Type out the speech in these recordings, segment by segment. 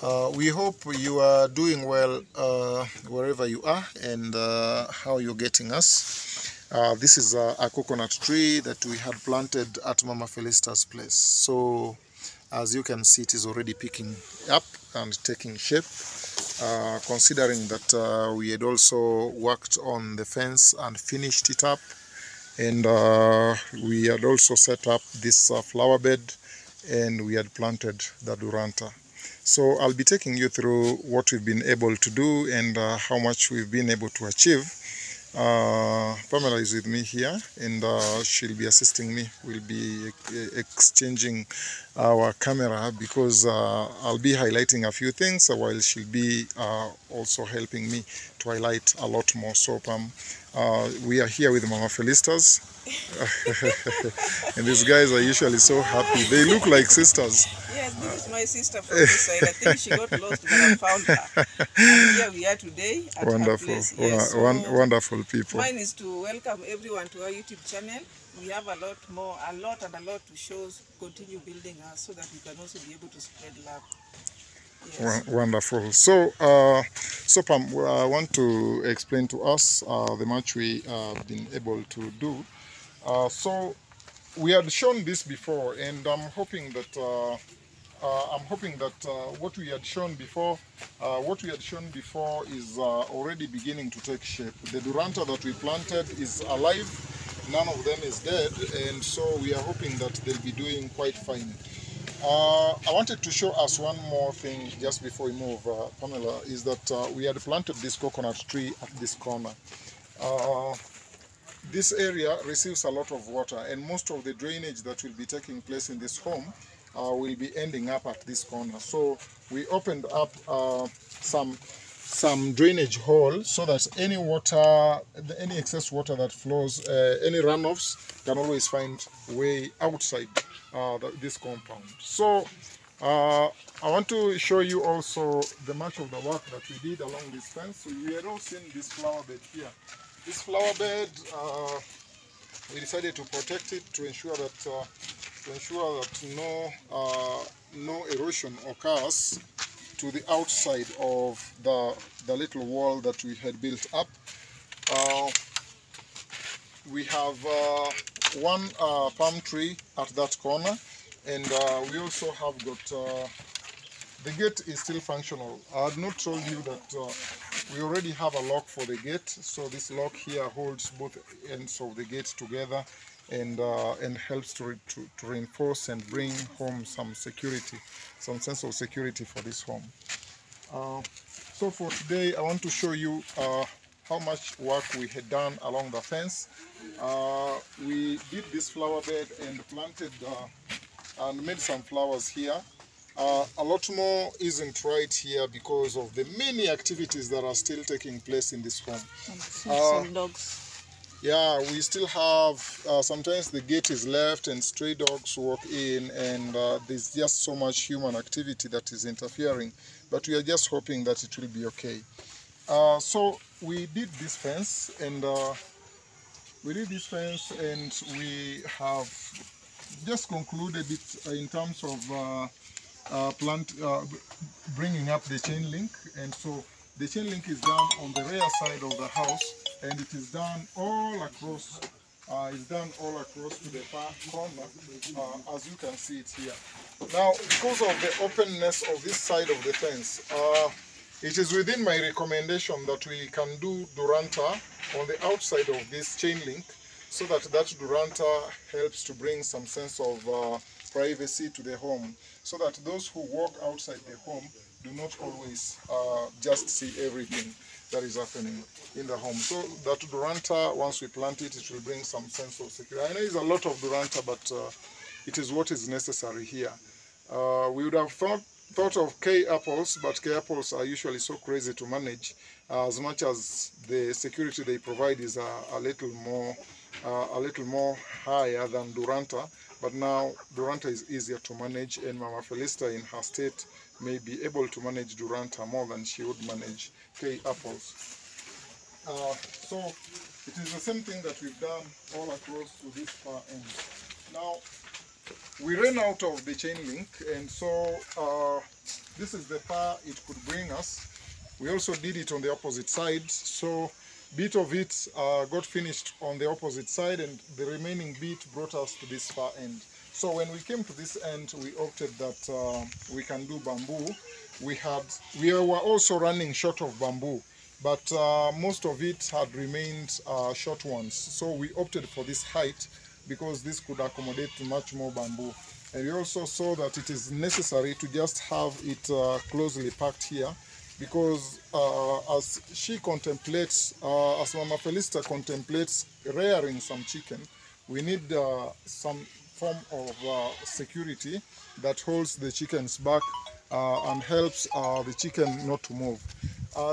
We hope you are doing well wherever you are and how you're getting us. This is a coconut tree that we had planted at Mama Felicitas' place. So as you can see, it is already picking up and taking shape. Considering that we had also worked on the fence and finished it up, and we had also set up this flower bed, and we had planted the Duranta. So I'll be taking you through what we've been able to do and how much we've been able to achieve. Pamela is with me here, and she'll be assisting me. We'll be exchanging our camera because I'll be highlighting a few things while she'll be also helping me to highlight a lot more. So Pam, we are here with Mama Felicitas. And these guys are usually so happy. They look like sisters. Yes, this is my sister from this side. I think she got lost, but I found her. And here we are today at Wonderful. her place. Yes, so Wonderful people. mine is to welcome everyone to our YouTube channel. We have a lot to show. Continue building us so that we can also be able to spread love. Yes. Wonderful. So, Pam, I want to explain to us the much we have been able to do. So, we had shown this before, and I'm hoping that what we had shown before, is already beginning to take shape. The Duranta that we planted is alive. None of them is dead, and so we are hoping that they'll be doing quite fine. I wanted to show us one more thing just before we move, Pamela, is that we had planted this coconut tree at this corner. This area receives a lot of water, and most of the drainage that will be taking place in this home will be ending up at this corner. So we opened up some drainage hole so that any water, any excess water that flows, any runoffs can always find way outside this compound. So I want to show you also the much of the work that we did along this fence. So you had all seen this flower bed here. This flower bed, we decided to protect it to ensure that no erosion occurs to the outside of the little wall that we had built up. We have one palm tree at that corner, and we also have got the gate is still functional. I had not told you that we already have a lock for the gate, so this lock here holds both ends of the gate together and helps to reinforce and bring home some security, some sense of security for this home. So for today, I want to show you how much work we had done along the fence. We did this flower bed and planted and made some flowers here. A lot more isn't right here because of the many activities that are still taking place in this home. Some dogs. Yeah, we still have, sometimes the gate is left and stray dogs walk in, and there's just so much human activity that is interfering, but we are just hoping that it will be okay. So we did this fence, and we have just concluded it in terms of bringing up the chain link, and so the chain link is done on the rear side of the house, and it is done all across. To the far corner, as you can see it here. Now, because of the openness of this side of the fence, it is within my recommendation that we can do Duranta on the outside of this chain link, so that Duranta helps to bring some sense of privacy to the home, so that those who walk outside the home do not always just see everything that is happening in the home. So that Duranta, once we plant it, it will bring some sense of security. I know it's a lot of Duranta, but it is what is necessary here. We would have thought of K apples, but K apples are usually so crazy to manage, as much as the security they provide is a little more higher than Duranta. But now Duranta is easier to manage, and Mama Felista in her state may be able to manage Duranta more than she would manage K apples. So it is the same thing that we've done all across to this far end. Now we ran out of the chain link, and so this is the far it could bring us. We also did it on the opposite side, so bit of it got finished on the opposite side, and the remaining bit brought us to this far end. So when we came to this end, we opted that we can do bamboo. We were also running short of bamboo, but most of it had remained short ones. So we opted for this height because this could accommodate much more bamboo. And we also saw that it is necessary to just have it closely packed here, because as she contemplates, as Mama Felicita contemplates rearing some chicken, we need some form of security that holds the chickens back and helps the chicken not to move.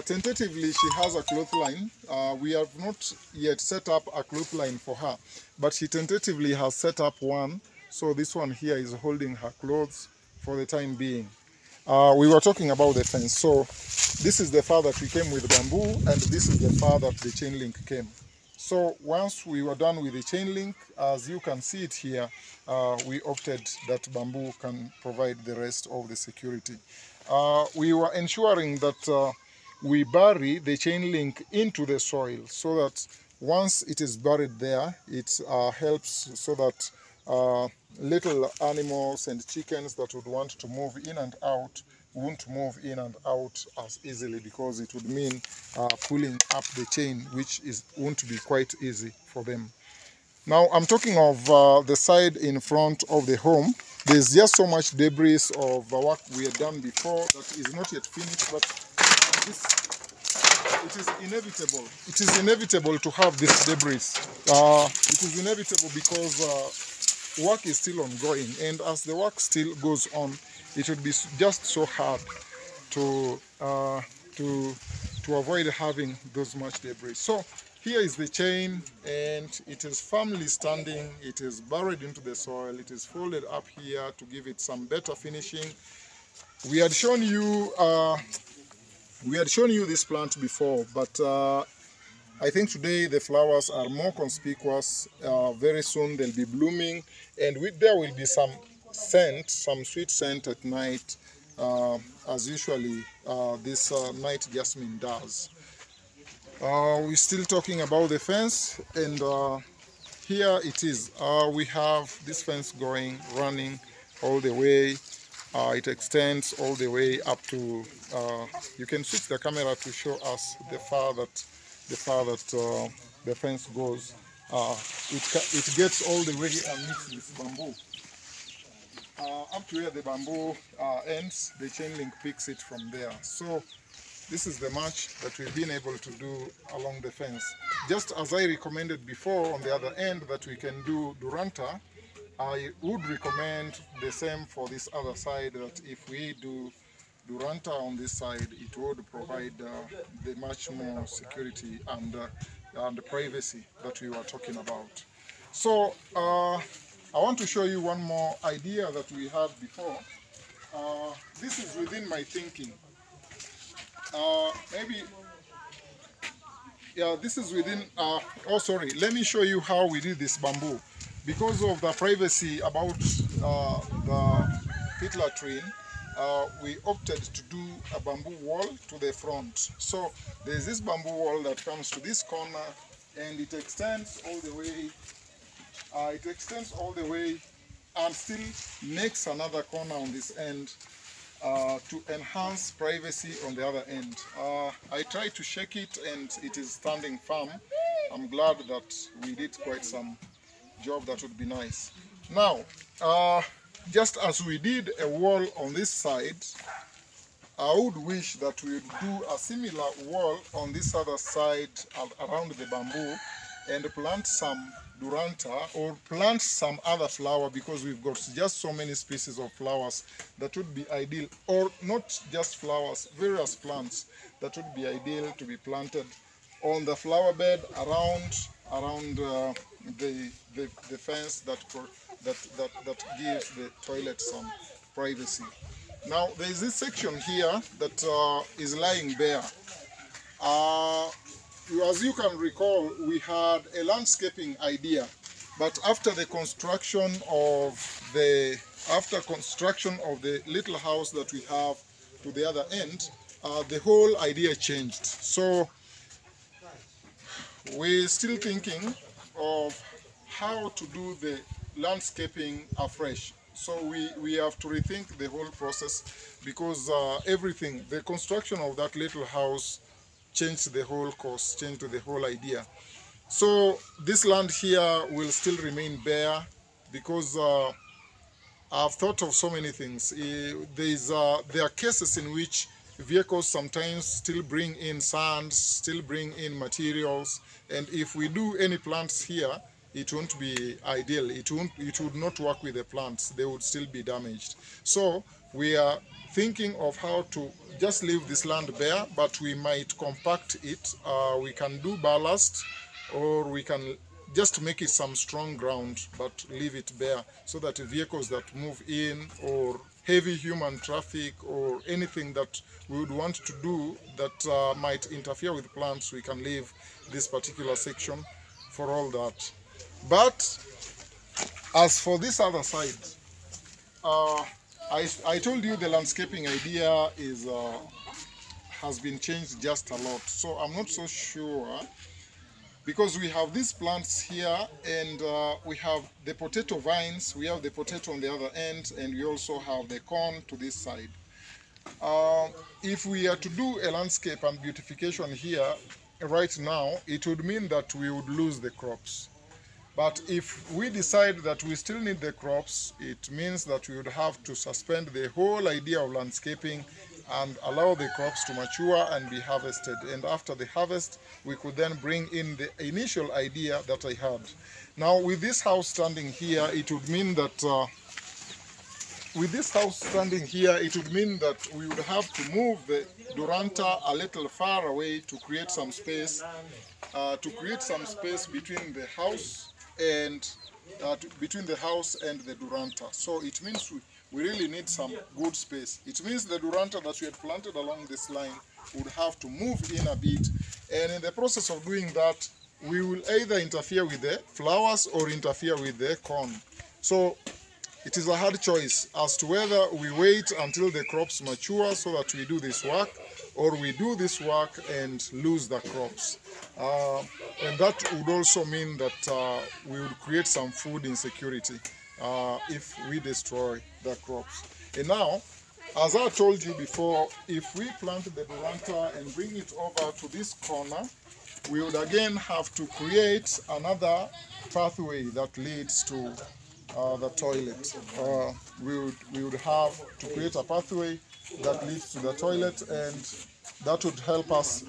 Tentatively, she has a clothesline. We have not yet set up a clothesline for her, but she tentatively has set up one. So this one here is holding her clothes for the time being. We were talking about the fence. So this is the far that we came with bamboo, and this is the far that the chain link came. So once we were done with the chain link, as you can see it here, we opted that bamboo can provide the rest of the security. We were ensuring that we bury the chain link into the soil, so that once it is buried there, it helps so that little animals and chickens that would want to move in and out won't move in and out as easily, because it would mean pulling up the chain, which won't be quite easy for them. Now I'm talking of the side in front of the home. There's just so much debris of the work we had done before that is not yet finished, but it is inevitable. It is inevitable to have this debris. It is inevitable because work is still ongoing, and as the work still goes on, it would be just so hard to avoid having those much debris. So here is the chain, and it is firmly standing. It is buried into the soil. It is folded up here to give it some better finishing. We had shown you this plant before, but I think today the flowers are more conspicuous. Very soon they'll be blooming, and there will be some scent, some sweet scent at night, as usually this night jasmine does. We're still talking about the fence, and here it is. We have this fence running all the way. It extends all the way up to, you can switch the camera to show us the far that the fence goes. It gets all the way and meets this bamboo. Up to where the bamboo ends, the chain link picks it from there. So this is the match that we've been able to do along the fence. Just as I recommended before on the other end that we can do Duranta, I would recommend the same for this other side, that if we do Duranta on this side, it would provide the much more security and privacy that we were talking about. So I want to show you one more idea that we had before. This is within my thinking. This is within, let me show you how we did this bamboo. Because of the privacy about the peat latrine, we opted to do a bamboo wall to the front. So there's this bamboo wall that comes to this corner, and it extends all the way. And still makes another corner on this end to enhance privacy on the other end. I tried to shake it, and it is standing firm. I'm glad that we did quite some job that would be nice. Now, just as we did a wall on this side, I would wish that we would do a similar wall on this other side around the bamboo, and plant some Duranta or plant some other flower, because we've got just so many species of flowers that would be ideal, or not just flowers, various plants that would be ideal to be planted on the flower bed around the fence that gives the toilet some privacy. Now there is this section here that is lying bare. As you can recall, we had a landscaping idea, but after construction of the little house that we have to the other end, the whole idea changed. So we're still thinking of how to do the landscaping afresh. So we have to rethink the whole process, because everything, the construction of that little house changed the whole course, changed the whole idea. So this land here will still remain bare, because I've thought of so many things. There are cases in which vehicles sometimes still bring in sand, still bring in materials, and if we do any plants here, it won't be ideal. It would not work with the plants. They would still be damaged. So we are thinking of how to just leave this land bare, but we might compact it. We can do ballast, or we can just make it some strong ground, but leave it bare, so that vehicles that move in, or heavy human traffic, or anything that we would want to do that might interfere with plants, we can leave this particular section for all that. But as for this other side, I told you the landscaping idea has been changed just a lot. So I'm not so sure, because we have these plants here, and we have the potato vines, we have the potato on the other end, and we also have the corn to this side. If we are to do a landscape and beautification here right now, it would mean that we would lose the crops. But if we decide that we still need the crops, it means that we would have to suspend the whole idea of landscaping and allow the crops to mature and be harvested. And after the harvest, we could then bring in the initial idea that I had. Now, with this house standing here, it would mean that we would have to move the Duranta a little far away to create some space, between the house and the Duranta. So it means we really need some good space. It means the Duranta that we had planted along this line would have to move in a bit, and in the process of doing that, we will either interfere with the flowers or interfere with the corn. So it is a hard choice as to whether we wait until the crops mature so that we do this work, or we do this work and lose the crops. And that would also mean that we would create some food insecurity if we destroy the crops. And now, as I told you before, if we plant the Duranta and bring it over to this corner, we would again have to create another pathway that leads to the toilet. We would have to create a pathway that leads to the toilet, and that would help us.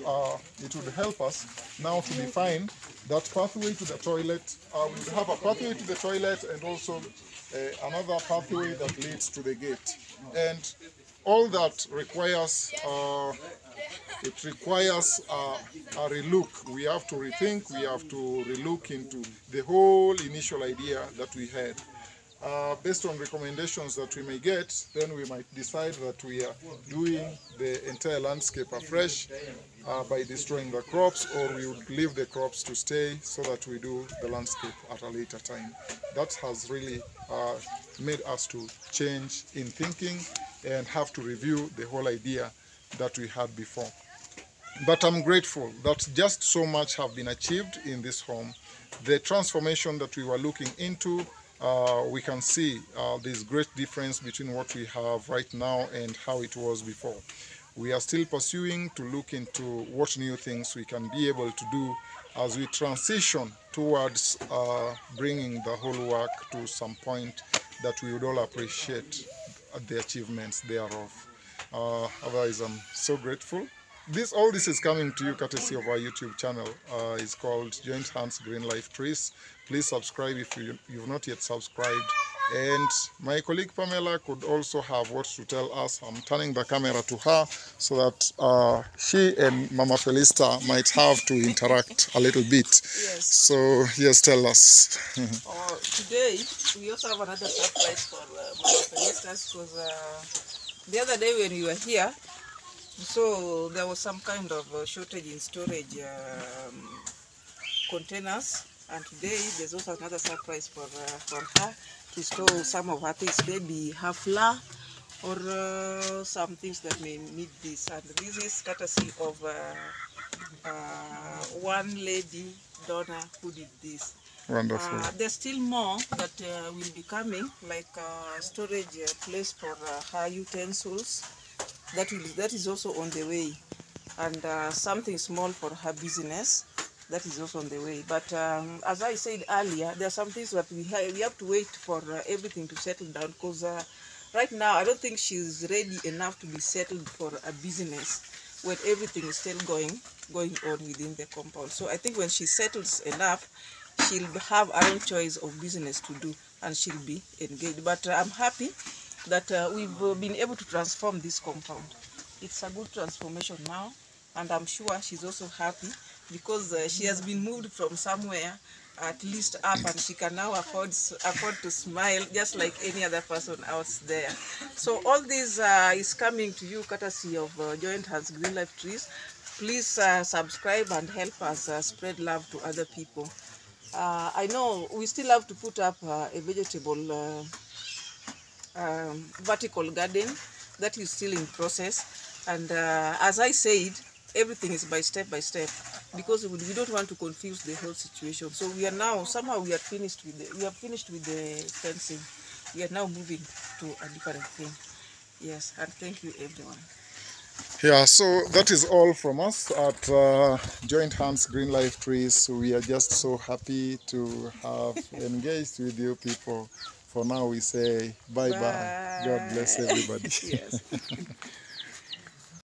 It would help us now to define that pathway to the toilet. We would have a pathway to the toilet, and also another pathway that leads to the gate. And all that requires a relook. We have to rethink. We have to relook into the whole initial idea that we had. Based on recommendations that we may get, then we might decide that we are doing the entire landscape afresh by destroying the crops, or we would leave the crops to stay so that we do the landscape at a later time. That has really made us to change in thinking and have to review the whole idea that we had before. But I'm grateful that just so much have been achieved in this home. The transformation that we were looking into, we can see there's great difference between what we have right now and how it was before. We are still pursuing to look into what new things we can be able to do as we transition towards bringing the whole work to some point that we would all appreciate the achievements thereof. Otherwise, I'm so grateful. All this is coming to you courtesy of our YouTube channel. It's called Joint Hands Green Life Trees. Please subscribe if you've not yet subscribed. And my colleague Pamela could also have what to tell us. I'm turning the camera to her so that she and Mama Felista might have to interact a little bit. Yes. So, yes, tell us. Today, we also have another surprise for Mama Felista, because the other day when we were here, so there was some kind of shortage in storage containers, and today there's also another surprise for her to store some of her things, maybe her flour or some things that may need this. And this is courtesy of one lady donor who did this. Wonderful. There's still more that will be coming, like storage place for her utensils. That is also on the way, and something small for her business. That is also on the way. But as I said earlier, there are some things that we have to wait for everything to settle down, because right now I don't think she's ready enough to be settled for a business when everything is still going on within the compound. So I think when she settles enough, she'll have her own choice of business to do, and she'll be engaged. But I'm happy that we've been able to transform this compound. It's a good transformation now, and I'm sure she's also happy because she has been moved from somewhere at least up, and she can now afford to smile just like any other person out there. So all this is coming to you courtesy of Joint Hands Green Life Trees. Please subscribe and help us spread love to other people. I know we still have to put up a vegetable vertical garden that is still in process, and as I said, everything is by step, because we don't want to confuse the whole situation. So we are now somehow we have finished with the fencing. We are now moving to a different thing. Yes, and thank you everyone. Yeah, so that is all from us at Joint Hands Green Life Trees. We are just so happy to have engaged with you people. For now, we say bye-bye. God bless everybody. Yes.